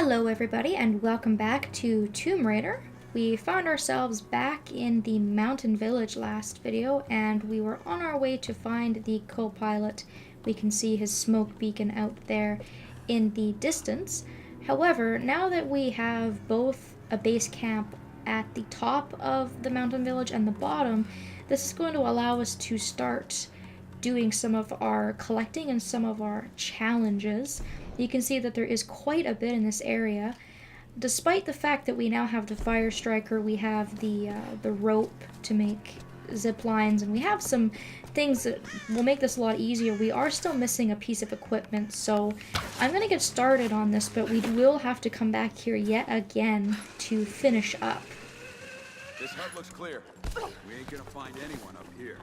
Hello everybody and welcome back to Tomb Raider. We found ourselves back in the mountain village last video and we were on our way to find the co-pilot. We can see his smoke beacon out there in the distance. However, now that we have both a base camp at the top of the mountain village and the bottom, this is going to allow us to start doing some of our collecting and some of our challenges. You can see that there is quite a bit in this area. Despite the fact that we now have the fire striker, we have the rope to make zip lines, and we have some things that will make this a lot easier. We are still missing a piece of equipment, so I'm going to get started on this, but we will have to come back here yet again to finish up. This hut looks clear. We ain't gonna find anyone up here.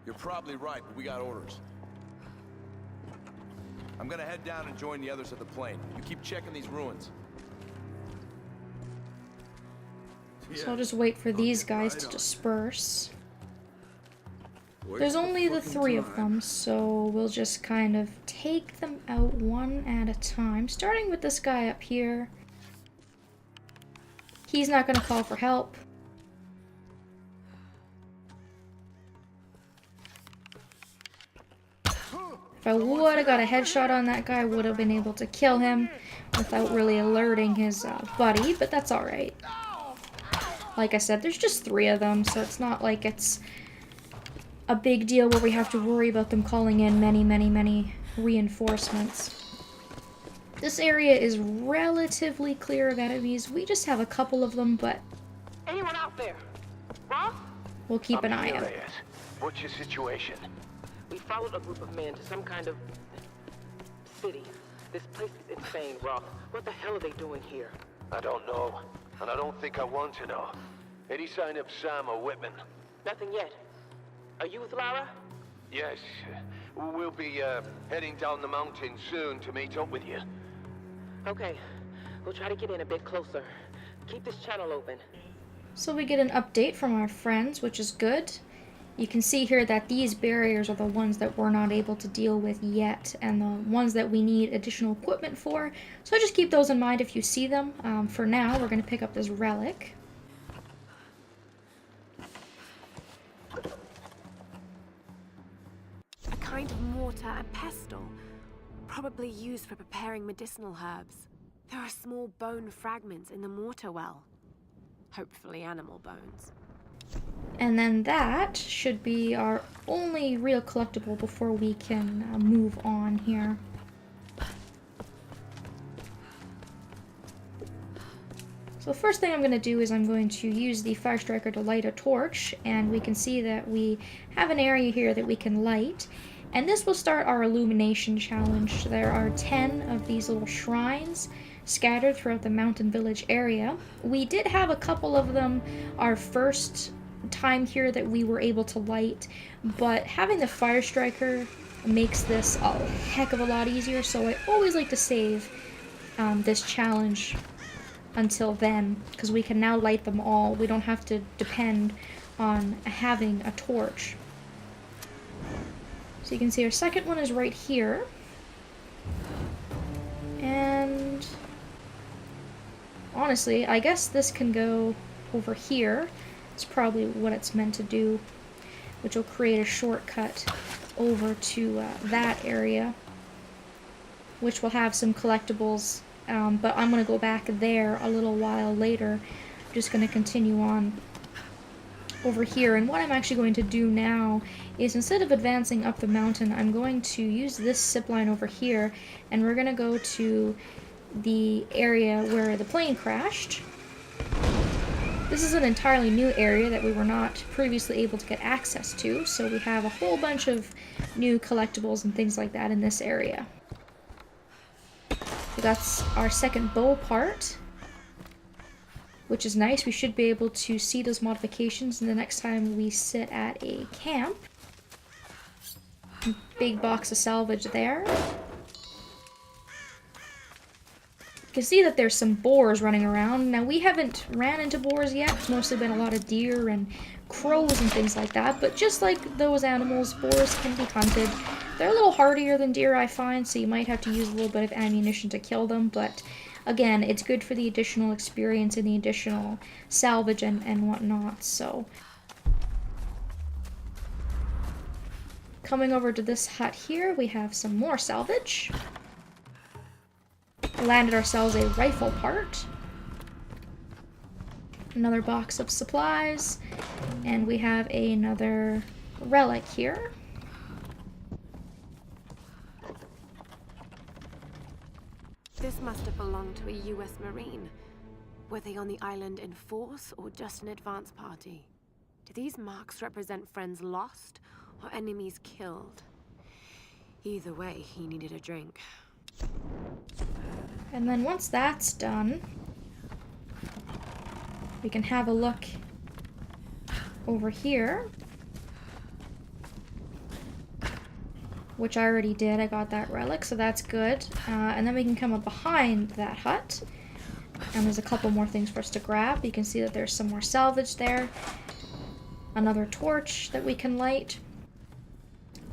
You're probably right, but we got orders. I'm gonna head down and join the others at the plane. You keep checking these ruins. So I'll just wait for these guys to disperse. There's only the three of them, so we'll just kind of take them out one at a time. Starting with this guy up here. He's not gonna call for help. If I would have got a headshot on that guy, I would have been able to kill him without really alerting his buddy, but that's alright. Like I said, there's just three of them, so it's not like it's a big deal where we have to worry about them calling in many reinforcements. This area is relatively clear of enemies. We just have a couple of them, but anyone out there? Ross? We'll keep an eye out. What's your situation? We followed a group of men to some kind of city. This place is insane, Ross. What the hell are they doing here? I don't know, and I don't think I want to know. Any sign of Sam or Whitman? Nothing yet. Are you with Lara? Yes. We'll be heading down the mountain soon to meet up with you. Okay. We'll try to get in a bit closer. Keep this channel open. So we get an update from our friends, which is good. You can see here that these barriers are the ones that we're not able to deal with yet, and the ones that we need additional equipment for. So just keep those in mind if you see them. For now, we're going to pick up this relic. A kind of mortar and pestle, probably used for preparing medicinal herbs. There are small bone fragments in the mortar well. Hopefully animal bones. And then that should be our only real collectible before we can move on here. So the first thing I'm going to do is I'm going to use the fire striker to light a torch, and we can see that we have an area here that we can light. And this will start our illumination challenge. There are 10 of these little shrines scattered throughout the mountain village area. We did have a couple of them our first time here that we were able to light, but having the fire striker makes this a heck of a lot easier, so I always like to save this challenge until then, because we can now light them all. We don't have to depend on having a torch. So you can see our second one is right here, and honestly, I guess this can go over here. It's probably what it's meant to do, which will create a shortcut over to that area, which will have some collectibles, but I'm going to go back there a little while later. I'm just going to continue on over here, and what I'm actually going to do now is, instead of advancing up the mountain, I'm going to use this zip line over here, and we're going to go to the area where the plane crashed. This is an entirely new area that we were not previously able to get access to, so we have a whole bunch of new collectibles and things like that in this area. So that's our second bow part, which is nice. We should be able to see those modifications the next time we sit at a camp. Big box of salvage there. You can see that there's some boars running around. Now, we haven't ran into boars yet. It's mostly been a lot of deer and crows and things like that, but just like those animals, boars can be hunted. They're a little hardier than deer, I find, so you might have to use a little bit of ammunition to kill them, but again, it's good for the additional experience and the additional salvage and whatnot, so. Coming over to this hut here, we have some more salvage. Landed ourselves a rifle part. Another box of supplies. And we have another relic here. This must have belonged to a US Marine. Were they on the island in force or just an advance party? Do these marks represent friends lost or enemies killed? Either way, he needed a drink. And then once that's done, we can have a look over here. Which I already did. I got that relic, so that's good. And then we can come up behind that hut. And there's a couple more things for us to grab. You can see that there's some more salvage there. Another torch that we can light.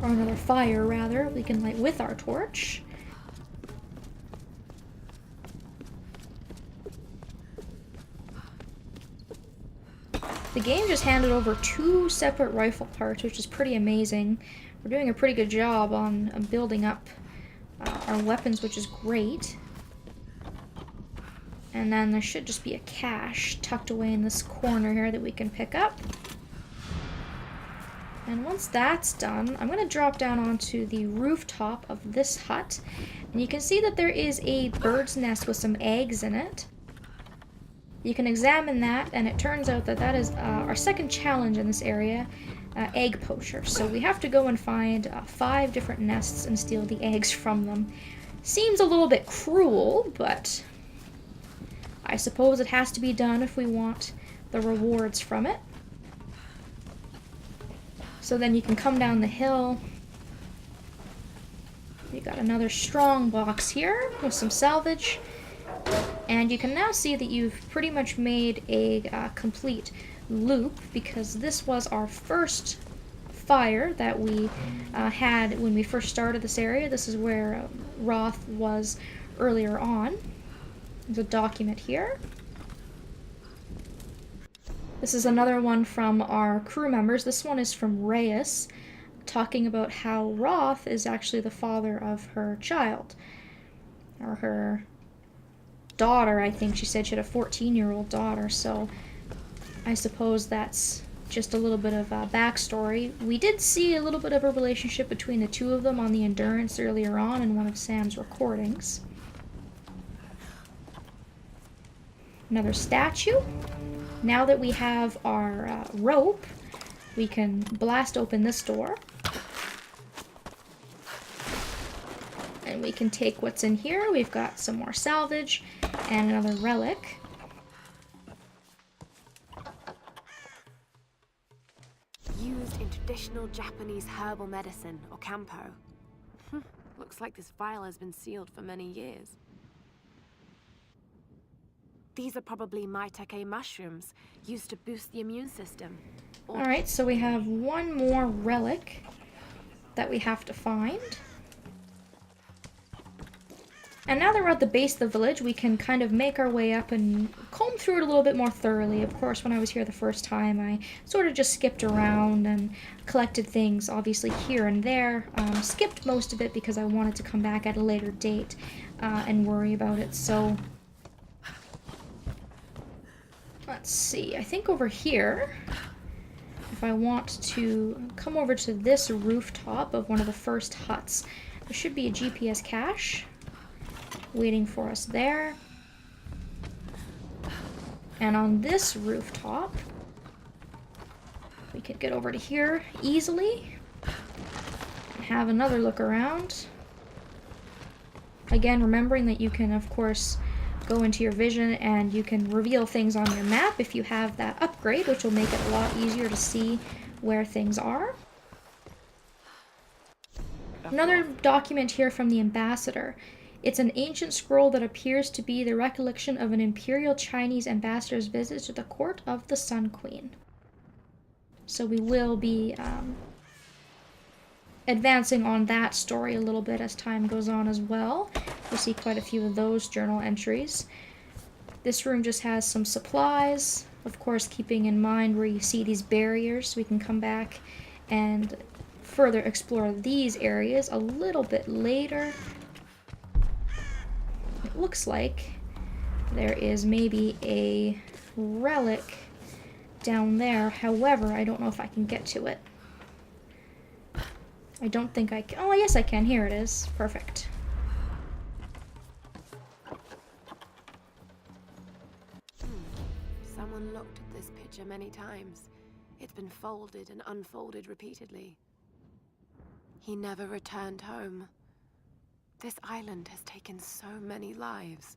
Or another fire, rather, we can light with our torch. The game just handed over 2 separate rifle parts, which is pretty amazing. We're doing a pretty good job on building up our weapons, which is great. And then there should just be a cache tucked away in this corner here that we can pick up. And once that's done, I'm going to drop down onto the rooftop of this hut. And you can see that there is a bird's nest with some eggs in it. You can examine that, and it turns out that that is our second challenge in this area, egg poacher. So we have to go and find 5 different nests and steal the eggs from them. Seems a little bit cruel, but I suppose it has to be done if we want the rewards from it. So then you can come down the hill. You got another strong box here with some salvage. And you can now see that you've pretty much made a complete loop, because this was our first fire that we had when we first started this area. This is where Roth was earlier on. There's a document here. This is another one from our crew members. This one is from Reyes, talking about how Roth is actually the father of her child, or her daughter. I think she said she had a 14-year-old daughter, so I suppose that's just a little bit of a backstory. We did see a little bit of a relationship between the two of them on the Endurance earlier on in one of Sam's recordings. Another statue. Now that we have our rope, we can blast open this door. And we can take what's in here. We've got some more salvage and another relic. Used in traditional Japanese herbal medicine, or kampo. Looks like this vial has been sealed for many years. These are probably maitake mushrooms, used to boost the immune system. Alright, so we have one more relic that we have to find. And now that we're at the base of the village, we can kind of make our way up and comb through it a little bit more thoroughly. Of course, when I was here the first time, I sort of just skipped around and collected things, obviously here and there. Skipped most of it because I wanted to come back at a later date and worry about it. So let's see, I think over here, if I want to come over to this rooftop of one of the first huts, there should be a GPS cache waiting for us there. And on this rooftop, we can get over to here easily and have another look around. Again, remembering that you can, of course, go into your vision and you can reveal things on your map if you have that upgrade, which will make it a lot easier to see where things are. Another document here from the ambassador. It's an ancient scroll that appears to be the recollection of an imperial Chinese ambassador's visit to the court of the Sun Queen. So we will be advancing on that story a little bit as time goes on as well. We see quite a few of those journal entries. This room just has some supplies, of course keeping in mind where you see these barriers, so we can come back and further explore these areas a little bit later. It looks like there is maybe a relic down there, however, I don't know if I can get to it. I don't think I can. Oh, yes I can. Here it is. Perfect. Someone looked at this picture many times. It's been folded and unfolded repeatedly. He never returned home. This island has taken so many lives.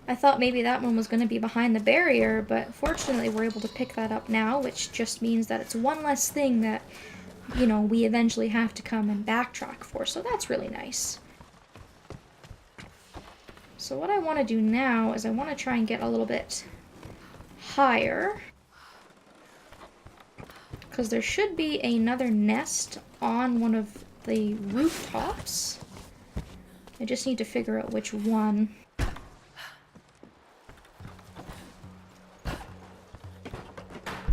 I thought maybe that one was going to be behind the barrier, but fortunately we're able to pick that up now, which just means that it's one less thing that, you know, we eventually have to come and backtrack for, so that's really nice. So what I want to do now is I want to try and get a little bit higher, because there should be another nest on one of the rooftops. I just need to figure out which one.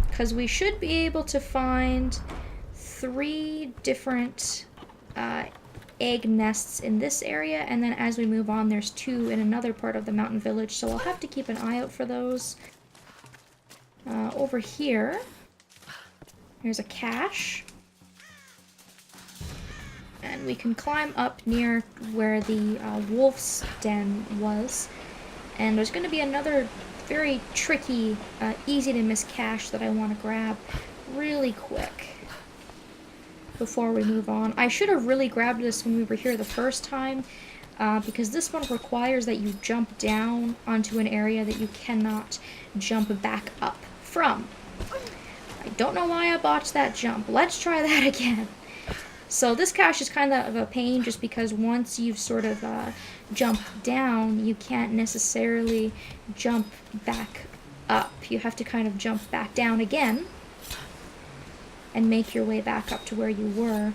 Because we should be able to find 3 different egg nests in this area, and then as we move on there's 2 in another part of the mountain village, so I'll have to keep an eye out for those. Over here, there's a cache. And we can climb up near where the wolf's den was. And there's going to be another very tricky, easy to miss cache that I want to grab really quick before we move on. I should have really grabbed this when we were here the first time, because this one requires that you jump down onto an area that you cannot jump back up from. I don't know why I botched that jump. Let's try that again. So this cache is kind of a pain just because once you've sort of jumped down, you can't necessarily jump back up. You have to kind of jump back down again and make your way back up to where you were.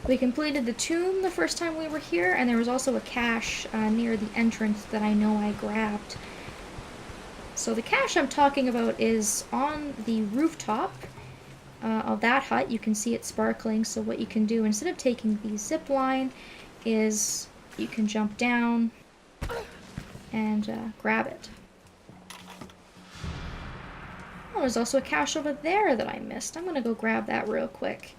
We completed the tomb the first time we were here, and there was also a cache near the entrance that I know I grabbed. So the cache I'm talking about is on the rooftop of that hut. You can see it sparkling, so what you can do instead of taking the zip line is you can jump down and grab it. Oh, there's also a cache over there that I missed. I'm gonna go grab that real quick.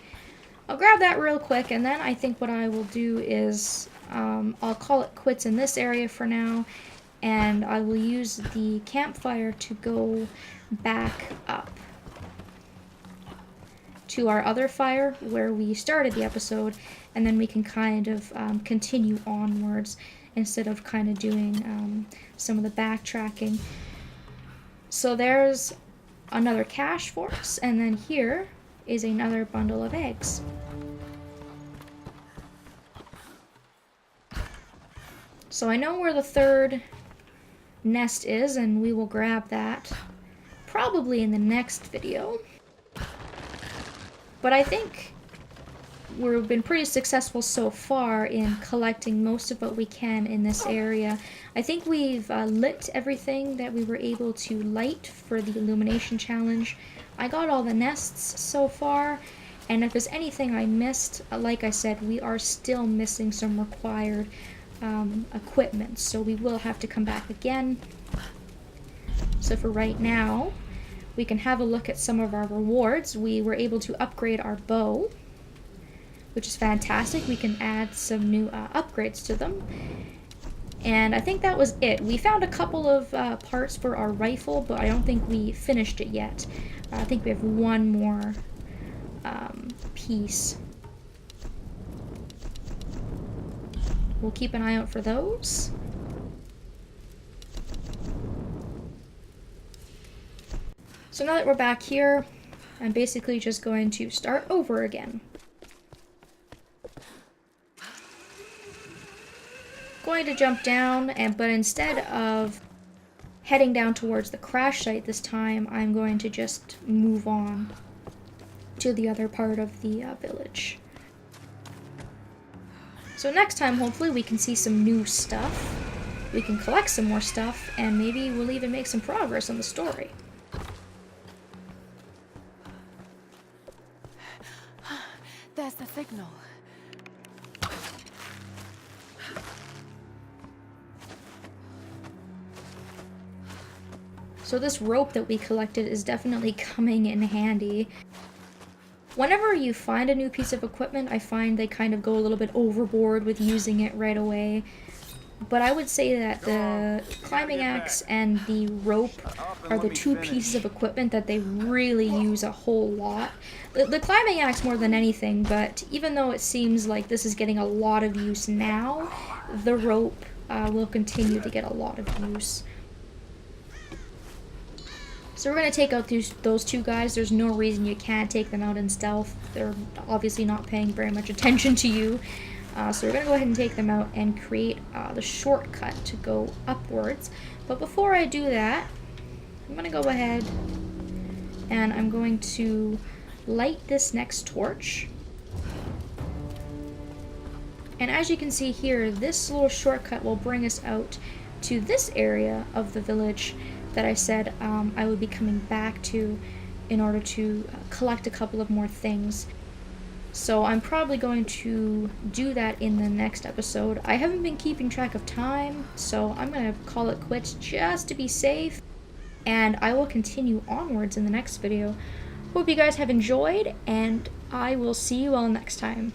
I'll grab that real quick, and then I think what I will do is I'll call it quits in this area for now, and I will use the campfire to go back up to our other fire where we started the episode, and then we can kind of continue onwards instead of kind of doing some of the backtracking. So there's another cache for us, and then here is another bundle of eggs. So I know where the 3rd nest is, and we will grab that probably in the next video. But I think we've been pretty successful so far in collecting most of what we can in this area. I think we've lit everything that we were able to light for the illumination challenge. I got all the nests so far, and if there's anything I missed, like I said, we are still missing some required equipment, so we will have to come back again. So for right now, we can have a look at some of our rewards. We were able to upgrade our bow, which is fantastic. We can add some new upgrades to them. And I think that was it. We found a couple of parts for our rifle, but I don't think we finished it yet. I think we have one more piece. We'll keep an eye out for those. So now that we're back here, I'm basically just going to start over again. Going to jump down, but instead of heading down towards the crash site this time, I'm going to just move on to the other part of the village. So next time, hopefully, we can see some new stuff. We can collect some more stuff, and maybe we'll even make some progress on the story. There's the signal. So this rope that we collected is definitely coming in handy. Whenever you find a new piece of equipment, I find they kind of go a little bit overboard with using it right away. But I would say that the climbing axe and the rope are the two pieces of equipment that they really use a whole lot. The climbing axe more than anything, but even though it seems like this is getting a lot of use now, the rope will continue to get a lot of use. So we're going to take out those two guys. There's no reason you can't take them out in stealth. They're obviously not paying very much attention to you. So we're going to go ahead and take them out and create the shortcut to go upwards. But before I do that, I'm going to go ahead and I'm going to light this next torch. And as you can see here, this little shortcut will bring us out to this area of the village that I said I would be coming back to in order to collect a couple of more things. So I'm probably going to do that in the next episode. I haven't been keeping track of time, so I'm going to call it quits just to be safe. And I will continue onwards in the next video. Hope you guys have enjoyed, and I will see you all next time.